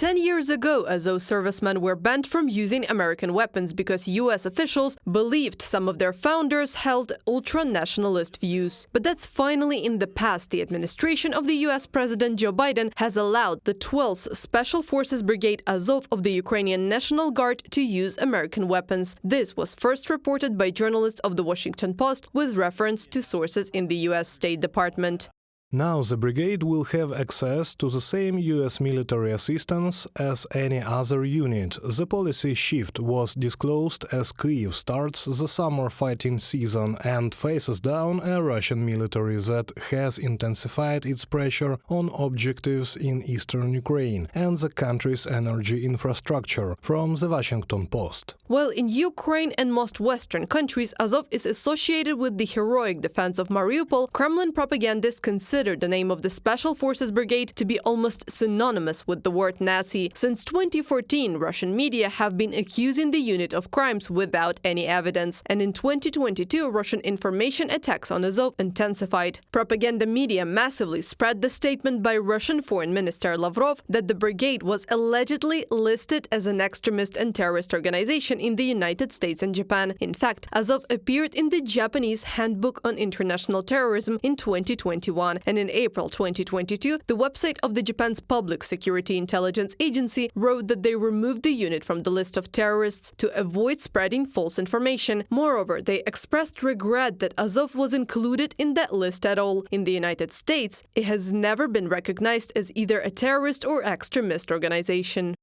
10 years ago, Azov servicemen were banned from using American weapons because U.S. officials believed some of their founders held ultra-nationalist views. But that's finally in the past. The administration of the U.S. President Joe Biden has allowed the 12th Special Forces Brigade Azov of the Ukrainian National Guard to use American weapons. This was first reported by journalists of The Washington Post with reference to sources in the U.S. State Department. Now the brigade will have access to the same U.S. military assistance as any other unit. The policy shift was disclosed as Kyiv starts the summer fighting season and faces down a Russian military that has intensified its pressure on objectives in eastern Ukraine and the country's energy infrastructure, from the Washington Post. While in Ukraine and most Western countries, Azov is associated with the heroic defense of Mariupol, Kremlin propagandists consider the name of the Special Forces Brigade to be almost synonymous with the word Nazi. Since 2014, Russian media have been accusing the unit of crimes without any evidence. And in 2022, Russian information attacks on Azov intensified. Propaganda media massively spread the statement by Russian Foreign Minister Lavrov that the brigade was allegedly listed as an extremist and terrorist organization in the United States and Japan. In fact, Azov appeared in the Japanese Handbook on International Terrorism in 2021. And in April 2022, the website of the Japan's Public Security Intelligence Agency wrote that they removed the unit from the list of terrorists to avoid spreading false information. Moreover, they expressed regret that Azov was included in that list at all. In the United States, it has never been recognized as either a terrorist or extremist organization.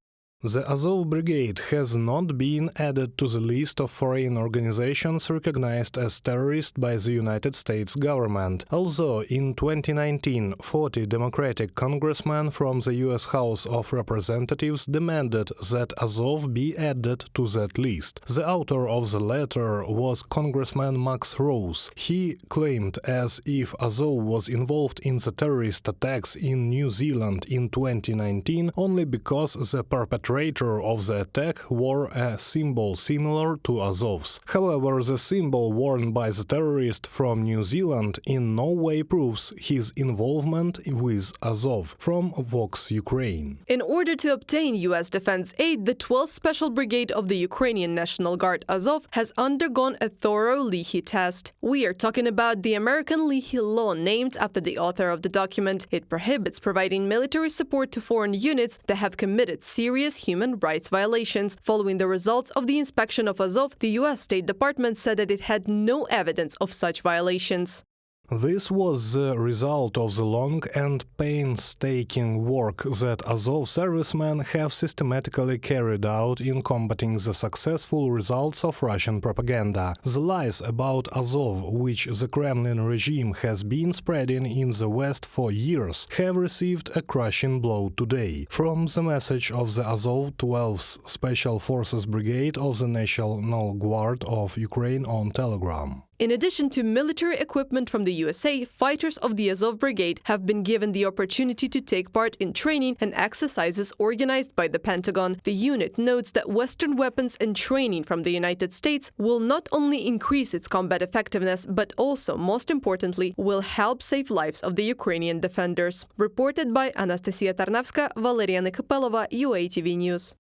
The Azov Brigade has not been added to the list of foreign organizations recognized as terrorist by the United States government, although in 2019 40 Democratic congressmen from the U.S. House of Representatives demanded that Azov be added to that list. The author of the letter was Congressman Max Rose. He claimed as if Azov was involved in the terrorist attacks in New Zealand in 2019 only because the perpetrator of the attack wore a symbol similar to Azov's. However, the symbol worn by the terrorist from New Zealand in no way proves his involvement with Azov, from Vox Ukraine. In order to obtain U.S. defense aid, the 12th Special Brigade of the Ukrainian National Guard Azov has undergone a thorough Leahy test. We are talking about the American Leahy Law, named after the author of the document. It prohibits providing military support to foreign units that have committed serious human rights violations. Following the results of the inspection of Azov, the U.S. State Department said that it had no evidence of such violations. This was the result of the long and painstaking work that Azov servicemen have systematically carried out in combating the successful results of Russian propaganda. The lies about Azov, which the Kremlin regime has been spreading in the West for years, have received a crushing blow today. From the message of the Azov 12th Special Forces Brigade of the National Guard of Ukraine on Telegram. In addition to military equipment from the USA, fighters of the Azov Brigade have been given the opportunity to take part in training and exercises organized by the Pentagon. The unit notes that Western weapons and training from the United States will not only increase its combat effectiveness, but also, most importantly, will help save lives of the Ukrainian defenders. Reported by Anastasia Tarnavska, Valeria Nekapelova, UATV News.